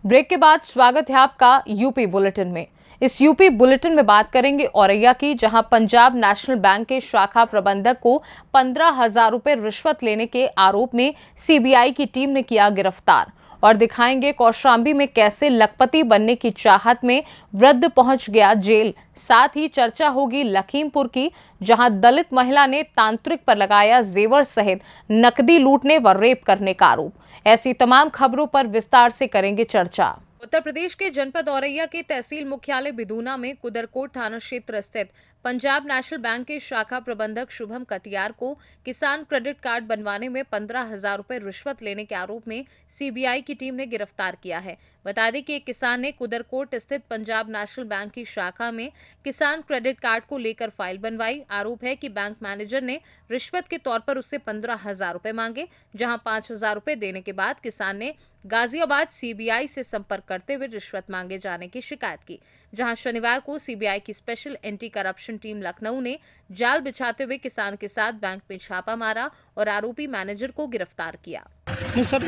Break के बाद स्वागत है आपका यूपी बुलेटिन में। इस यूपी बुलेटिन में बात करेंगे औरैया की, जहां पंजाब नेशनल बैंक के शाखा प्रबंधक को 15,000 रुपए रिश्वत लेने के आरोप में सीबीआई की टीम ने किया गिरफ्तार। और दिखाएंगे कौशाम्बी में कैसे लखपति बनने की चाहत में वृद्ध पहुंच गया जेल। साथ ही चर्चा होगी लखीमपुर की, जहां दलित महिला ने तांत्रिक पर लगाया जेवर सहित नकदी लूटने व रेप करने का आरोप। ऐसी तमाम खबरों पर विस्तार से करेंगे चर्चा। उत्तर प्रदेश के जनपद औरैया के तहसील मुख्यालय बिदूना में कुदरकोट थाना क्षेत्र स्थित पंजाब नेशनल बैंक के शाखा प्रबंधक शुभम कटियार को किसान क्रेडिट कार्ड बनवाने में 15,000 रुपए रिश्वत लेने के आरोप में सीबीआई की टीम ने गिरफ्तार किया है। बता दें कि एक किसान ने कुदरकोट स्थित पंजाब नेशनल बैंक की शाखा में किसान क्रेडिट कार्ड को लेकर फाइल बनवाई। आरोप है कि बैंक मैनेजर ने रिश्वत के तौर पर उससे 15,000 रुपए मांगे, जहां 5,000 रुपए देने के बाद किसान ने गाजियाबाद सीबीआई से संपर्क करते हुए रिश्वत मांगे जाने की शिकायत की, जहां शनिवार को सीबीआई की special anti corruption team Lucknow ने जाल बिछाते हुए किसान के साथ बैंक में छापा मारा और आरोपी मैनेजर को गिरफ्तार किया। नहीं सर,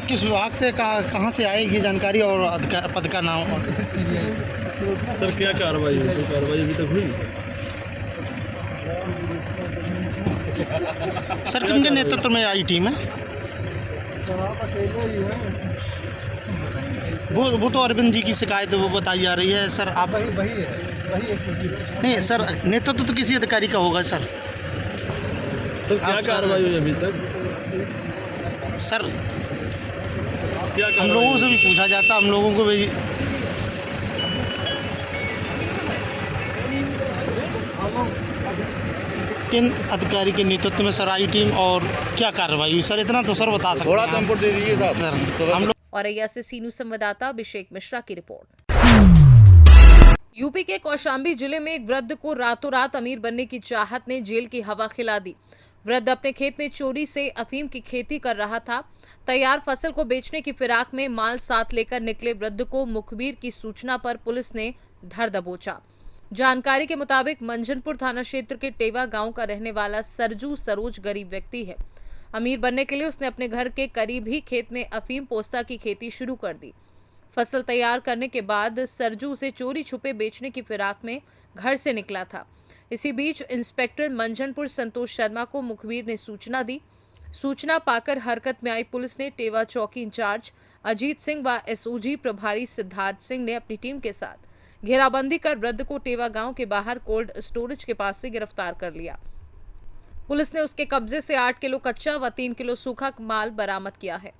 किस विभाग से कहां से आएगी जानकारी और पद का नाम? सर क्या कार्रवाई हुई? कार्रवाई अभी तक हुई? सर किनके नेतृत्व में आई टीम है? वो तो अरविंद जी की शिकायत वो बताई जा रही है। सर आप वही नहीं सर, नेतृत्व तो किसी अधिकारी का होगा सर। सर क्या कार्रवाई हुई अभी तक? सर क्या हम लोगों से भी पूछा जाता, हम लोगों को भी किन अधिकारी के नेतृत्व में सर आई टीम और क्या कार्रवाई हुई? सर इतना तो सर बता सकते हैं। थोड़ा कंफर्ट दे दीजिए साहब। सर हम लोग औरैया से सीनू संवाददाता अभिषेक मिश्रा की रिपोर्ट। यूपी के कौशाम्बी जिले में एक वृद्ध को रातों रात अमीर बनने की चाहत ने जेल की हवा खिला दी। वृद्ध अपने खेत में चोरी से अफीम की खेती कर रहा था। तैयार फसल को बेचने की फिराक में माल साथ लेकर निकले वृद्ध को मुखबिर की सूचना पर पुलिस ने धर दबोचा। जानकारी के मुताबिक मंझनपुर थाना क्षेत्र के टेवा गांव का रहने वाला सरजू सरोज गरीब व्यक्ति है। अमीर बनने के लिए उसने अपने घर के करीब ही खेत में अफीम पोस्ता की खेती शुरू कर दी। फसल तैयार करने के बाद सरजू उसे चोरी छुपे बेचने की फिराक में घर से निकला था। इसी बीच इंस्पेक्टर मंझनपुर संतोष शर्मा को मुखबिर ने सूचना दी। सूचना पाकर हरकत में आई पुलिस ने टेवा चौकी इंचार्ज अजीत सिंह व एसओजी प्रभारी सिद्धार्थ सिंह ने अपनी टीम के साथ घेराबंदी कर वृद्ध को टेवा गांव के बाहर कोल्ड स्टोरेज के पास से गिरफ्तार कर लिया। पुलिस ने उसके कब्जे से 8 किलो कच्चा व 3 किलो सूखा माल बरामद किया है।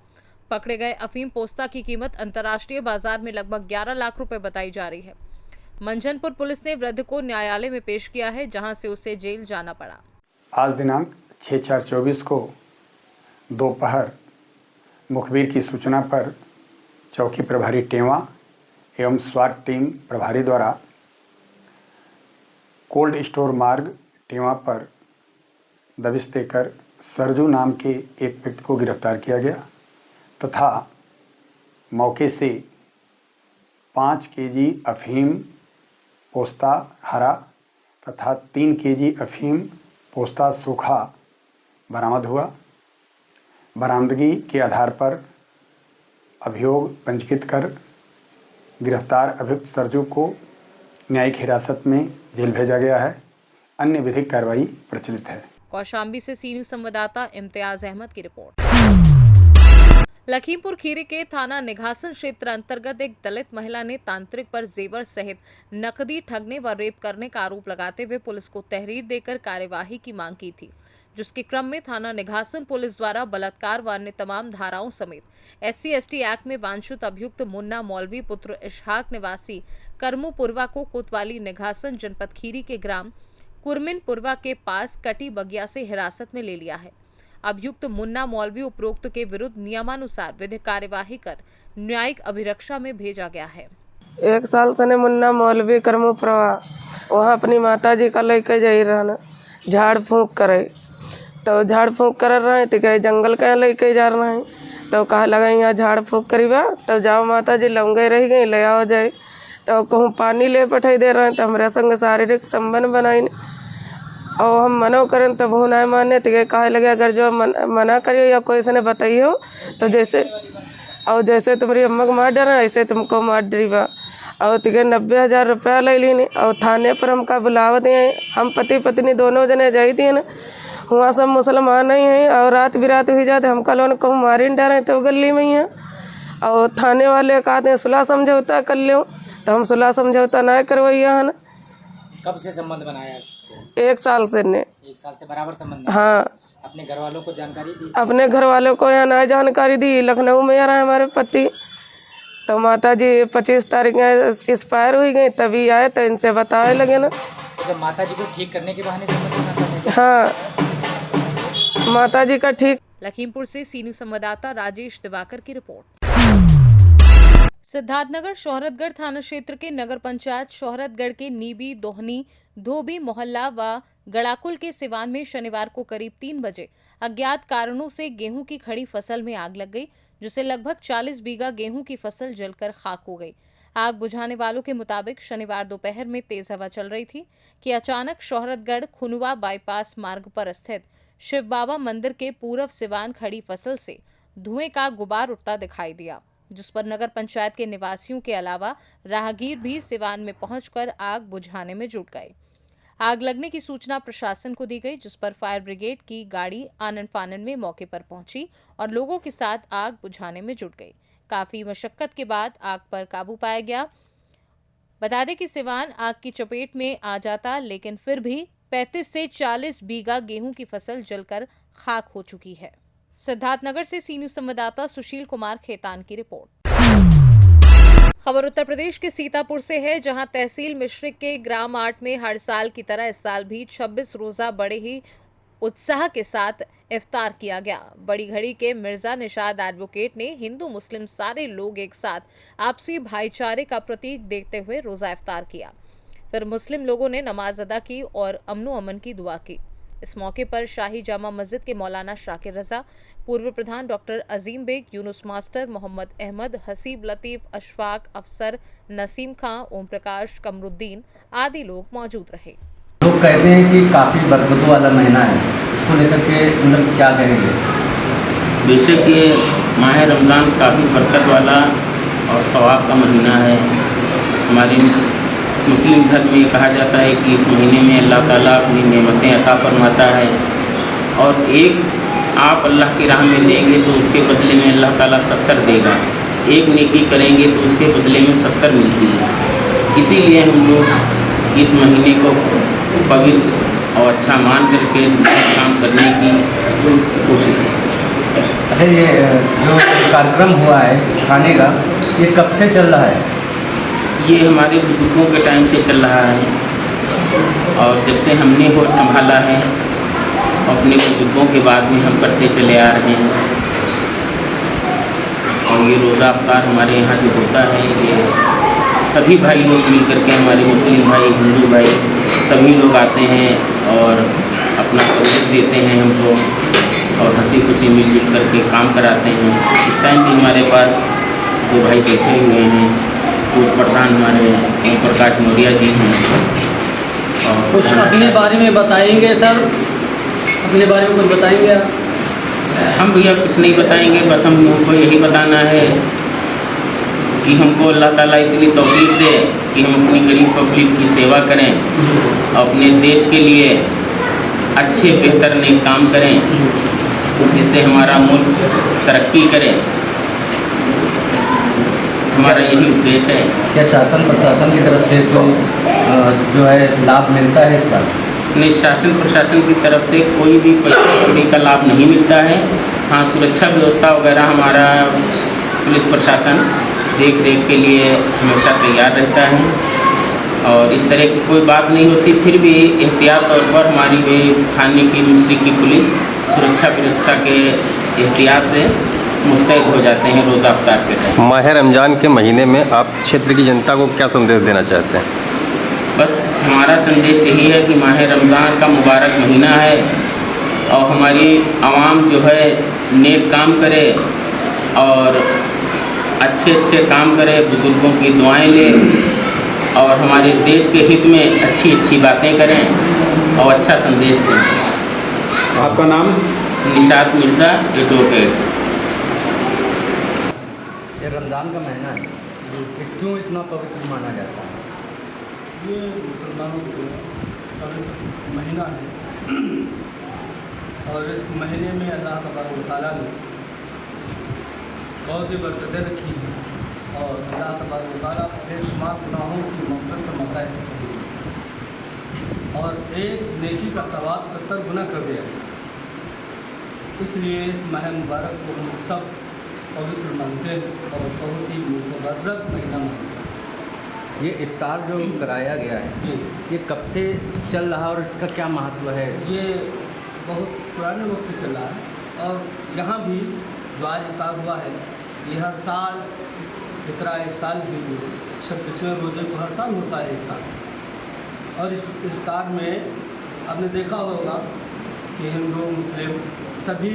पकड़े गए अफीम पोस्ता की कीमत अंतर्राष्ट्रीय बाजार में लगभग 11 लाख रुपए बताई जा रही है। मंझनपुर पुलिस ने वृद्ध को न्यायालय में पेश किया है, जहां से उसे जेल जाना पड़ा। आज दिनांक 6/4/24 को दोपहर मुखबिर की सूचना पर चौकी प्रभारी टेवा एवं स्वाट टीम प्रभारी द्वारा कोल्ड स्टोर मार्ग टेवा पर दबिश देकर सरजू नाम के एक व्यक्ति को गिरफ्तार किया गया तथा मौके से 5 केजी अफीम पोस्ता हरा तथा 3 केजी अफीम पोस्ता सूखा बरामद हुआ। बरामदगी के आधार पर अभियोग पंजीकृत कर गिरफ्तार अभियुक्त सरजू को न्यायिक हिरासत में जेल भेजा गया है। अन्य विधिक कार्रवाई प्रचलित है। कौशाम्बी से सीनू संवाददाता इम्तियाज अहमद की रिपोर्ट। लखीमपुर खीरी के थाना निघासन क्षेत्र अंतर्गत एक दलित महिला ने तांत्रिक पर जेवर सहित नकदी ठगने व रेप करने का आरोप लगाते हुए पुलिस को तहरीर देकर कार्यवाही की मांग की थी, जिसके क्रम में थाना निघासन पुलिस द्वारा बलात्कार व अन्य तमाम धाराओं समेत SC/ST एक्ट में वांछित अभियुक्त मुन्ना मौलवी पुत्र इशहाक निवासी करमुपुरवा को कोतवाली निघासन जनपद खीरी के ग्राम कुरमिनपुरवा के पास कटी बगिया से हिरासत में ले लिया है। अभियुक्त मुन्ना मौलवी उपरोक्त के विरुद्ध नियमानुसार विधिक कार्यवाही कर न्यायिक अभिरक्षा में भेजा गया है। 1 साल से मुन्ना मौलवी करमुपुरवा वहाँ अपनी माता जी का लेके जा रहा झाड़ फूँक करे, तो झाड़ फूँक कर रहे तो कहे जंगल कहाँ लेके जा रहे हैं, तो कहा लगा यहाँ झाड़ फूँक करीबा, तो जाओ माता जी लौंगे रह गई ले आओ जाए, तो कहूँ पानी ले पठाई दे रहे हैं, तो हमारे संग शारीरिक संबंध बनाई और हम मनो करें तब वो ना माने तो कहे लगे अगर जो मना करियो या कोई से ने बताइयो तो जैसे और जैसे तुम्हारी अम्मा को मार डाला ऐसे तुमको मार डरीबा। और तिके 90,000 रुपया ले ली और थाने पर हमका बुलावत हैं। हम पति पत्नी दोनों जने जाई थी न, वहाँ सब मुसलमान ही हैं और रात बिरात हुई जाते हमका लोन कहूँ मारी डर रहे तो गली में ही हैं। और थाने वाले कहते हैं सुलह समझौता कर लो, तो हम सुलह समझौता ना करवाइए हैं। कब से संबंध बनाया? 1 साल से ने। 1 साल से बराबर संबंध। हाँ। अपने घर वालों को जानकारी दी? अपने घर वालों को यहाँ ना जानकारी दी। लखनऊ में रहा हमारे पति, तो माता जी 25 तारीख एक्सपायर हुई गई, तभी आए तो इनसे बताए लगे ना। तो माता जी को ठीक करने के बहाने संबंध बनाता? हाँ, माता जी का ठीक। लखीमपुर से सी न्यूज संवाददाता राजेश दिवाकर की रिपोर्ट। सिद्धार्थनगर शोहरतगढ़ थाना क्षेत्र के नगर पंचायत शोहरतगढ़ के नीबी दोहनी धोबी मोहल्ला व गड़ाकुल के सिवान में शनिवार को करीब 3 बजे अज्ञात कारणों से गेहूं की खड़ी फसल में आग लग गई, जिससे लगभग 40 बीघा गेहूं की फसल जलकर खाक हो गई। आग बुझाने वालों के मुताबिक शनिवार दोपहर में तेज हवा चल रही थी कि अचानक शोहरतगढ़ खुनुआ बाईपास मार्ग पर स्थित शिव बाबा मंदिर के पूर्व सिवान खड़ी फसल से धुएं का गुबार उठता दिखाई दिया, जिस पर नगर पंचायत के निवासियों के अलावा राहगीर भी सिवान में पहुंचकर आग बुझाने में जुट गए। आग लगने की सूचना प्रशासन को दी गई, जिस पर फायर ब्रिगेड की गाड़ी आनन फानन में मौके पर पहुंची और लोगों के साथ आग बुझाने में जुट गई। काफी मशक्कत के बाद आग पर काबू पाया गया। बता दें कि सिवान आग की चपेट में आ जाता, लेकिन फिर भी 35 से 40 बीघा गेहूं की फसल जलकर खाक हो चुकी है। सिद्धार्थनगर से सी न्यूज संवाददाता सुशील कुमार खेतान की रिपोर्ट। खबर उत्तर प्रदेश के सीतापुर से है, जहां तहसील मिश्रिक के ग्राम 8 में हर साल की तरह इस साल भी 26 रोजा बड़े ही उत्साह के साथ इफ्तार किया गया। बड़ी घड़ी के मिर्जा निशाद एडवोकेट ने हिंदू मुस्लिम सारे लोग एक साथ आपसी भाईचारे का प्रतीक देखते हुए रोजा इफ्तार किया। फिर मुस्लिम लोगों ने नमाज अदा की और अमनो अमन की दुआ की। इस मौके पर शाही जामा मस्जिद के मौलाना शाकिर रजा, पूर्व प्रधान डॉक्टर अजीम बेग, यूनुस मास्टर, मोहम्मद अहमद, हसीब लतीफ, अशफाक अफसर, नसीम खां, ओम प्रकाश, कमरुद्दीन आदि लोग मौजूद रहे। लोग कहते हैं कि काफ़ी बरकतों वाला महीना है, इसको लेकर के मतलब क्या कहेंगे? बेशक ये माह रमज़ान काफ़ी बरकत वाला और सवाब का महीना है। हमारे मुस्लिम धर्म में कहा जाता है कि इस महीने में अल्लाह ताला अपनी नेमतें अता फरमाता है और एक आप अल्लाह की राह में देंगे तो उसके बदले में अल्लाह ताला 70 देगा। एक नेकी करेंगे तो उसके बदले में 70 मिलती है। इसीलिए हम लोग इस महीने को पवित्र और अच्छा मान करके काम करने की कोशिश करते हैं। अच्छा, ये जो कार्यक्रम हुआ है खाने का, ये कब से चल रहा है? ये हमारे बुजुर्गों के टाइम से चल रहा है और जब से हमने होश संभाला है अपने बुजुर्गों के बाद में हम करते चले आ रहे हैं। और ये रोज़ा अफ्तार हमारे यहाँ जो होता है, ये सभी भाई लोग मिल करके, हमारे मुस्लिम भाई, हिंदू भाई, सभी लोग आते हैं और अपना सहूलियत देते हैं हमको और हंसी खुशी मिलजुल करके काम कराते हैं। इस टाइम भी हमारे पास 2 भाई बैठे हुए हैं। पूर्व प्रधान हमारे ओम प्रकाश मौर्य जी हैं। और कुछ अपने बारे में बताएंगे सर? अपने बारे में कुछ बताएंगे आप? हम भैया कुछ नहीं बताएंगे, बस हमको यही बताना है कि हमको अल्लाह ताला इतनी तौफीक दे कि हम अपनी गरीब पब्लिक की सेवा करें, अपने देश के लिए अच्छे बेहतर नेक काम करें, जिससे हमारा मुल्क तरक्की करे। हमारा यही उद्देश्य है। क्या शासन प्रशासन की तरफ से कोई जो है लाभ मिलता है इसका? नहीं, शासन प्रशासन की तरफ से कोई भी पैसे कौड़ी का लाभ नहीं मिलता है। हाँ, सुरक्षा व्यवस्था वगैरह हमारा पुलिस प्रशासन देख रेख के लिए हमेशा तैयार रहता है और इस तरह की कोई बात नहीं होती। फिर भी एहतियात तौर पर हमारी भी थाने की मिस्त्री की पुलिस सुरक्षा व्यवस्था के एहतियात से मुस्तैद हो जाते हैं रोज़ा अफ्तार के टाइम। माह रमज़ान के महीने में आप क्षेत्र की जनता को क्या संदेश देना चाहते हैं? बस हमारा संदेश यही है कि माह रमज़ान का मुबारक महीना है और हमारी आवाम जो है नेक काम करे और अच्छे अच्छे काम करे, बुजुर्गों की दुआएं ले और हमारे देश के हित में अच्छी अच्छी बातें करें और अच्छा संदेश दें। आपका नाम? निशात मिर्जा, एडवोकेट। रमज़ान का महीना है, ये क्यों इतना पवित्र माना जाता है? ये मुसलमानों का पवित्र महीना है और इस महीने में अल्लाह तबारक व तआला ने बहुत ही बरकतें रखी हैं और अल्लाह तबारक व तआला बेशुमार गुनाहों की मग़फ़िरत फरमाता है इस महीने में। और एक नेकी का सवाब 70 गुना कर दिया है। इसलिए इस माह मुबारक को हम सब पवित्र मानते हैं और बहुत ही मुबारक महीना मानते हैं। ये इफ्तार जो कराया गया है, जी, ये कब से चल रहा है और इसका क्या महत्व है? ये बहुत पुराने वक्त से चला है और यहाँ भी जो आज इफ्तार हुआ है ये हर साल इतना इस साल भी 26वें रोज़े को हर साल होता है इफ्तार। और इस इफ्तार में आपने देखा होगा कि हिंदू मुस्लिम सभी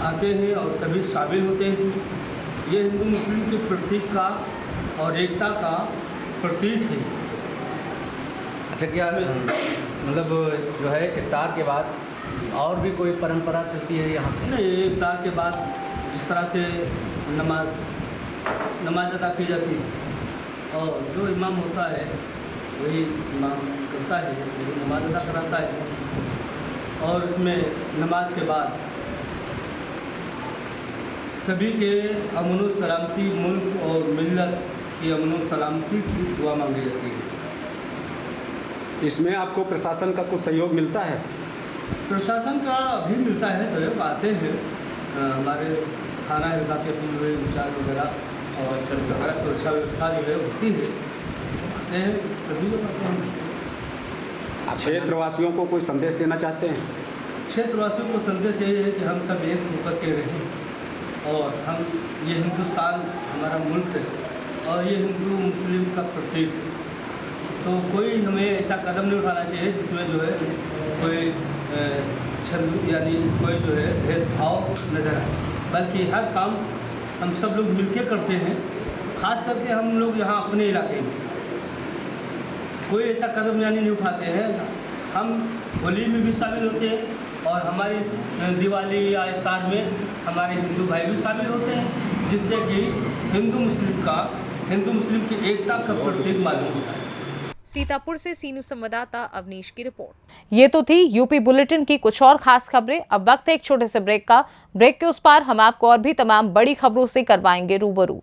आते हैं और सभी शामिल होते हैं इसमें। ये हिंदू मुस्लिम के प्रतीक का और एकता का प्रतीक है। अच्छा, क्या मतलब जो है इफ्तार के बाद और भी कोई परंपरा चलती है यहाँ से? नहीं, इफ्तार के बाद जिस तरह से नमाज अदा की जाती है और जो इमाम होता है वही इमाम करता है, वही नमाज अदा कराता है। और उसमें नमाज के बाद सभी के अमन व सलामती, मुल्क और मिल्लत की अमन व सलामती की दुआ मांगी जाती है। इसमें आपको प्रशासन का कुछ सहयोग मिलता है? प्रशासन का भी मिलता है सहयोग, आते हैं हमारे थाना इलाके के हुए इंचार्ज वगैरह और हमारा सुरक्षा व्यवस्था जो है होती है, आते हैं सभी लोग आते हैं। क्षेत्रवासियों को कोई संदेश देना चाहते हैं? क्षेत्रवासियों को संदेश यही है कि हम सब एक होकर के रहें और हम ये हिंदुस्तान हमारा मुल्क है और ये हिंदू मुस्लिम का प्रतीक है। तो कोई हमें ऐसा कदम नहीं उठाना चाहिए जिसमें जो है कोई छंद यानी कोई जो है भेदभाव नज़र आए, बल्कि हर काम हम सब लोग मिलकर करते हैं। ख़ास करके हम लोग यहाँ अपने इलाके में कोई ऐसा कदम यानी नहीं उठाते हैं। हम होली में भी शामिल होते हैं और हमारी दिवाली या इफ्तार में हमारे हिंदू भाई भी शामिल होते हैं, जिससे कि हिंदू मुस्लिम की एकता का प्रतीक मालूम होता है। सीतापुर से सीनू संवाददाता अवनीश की रिपोर्ट। ये तो थी यूपी बुलेटिन की कुछ और खास खबरें। अब वक्त है एक छोटे से ब्रेक का। ब्रेक के उस पार हम आपको और भी तमाम बड़ी खबरों से करवाएंगे रूबरू।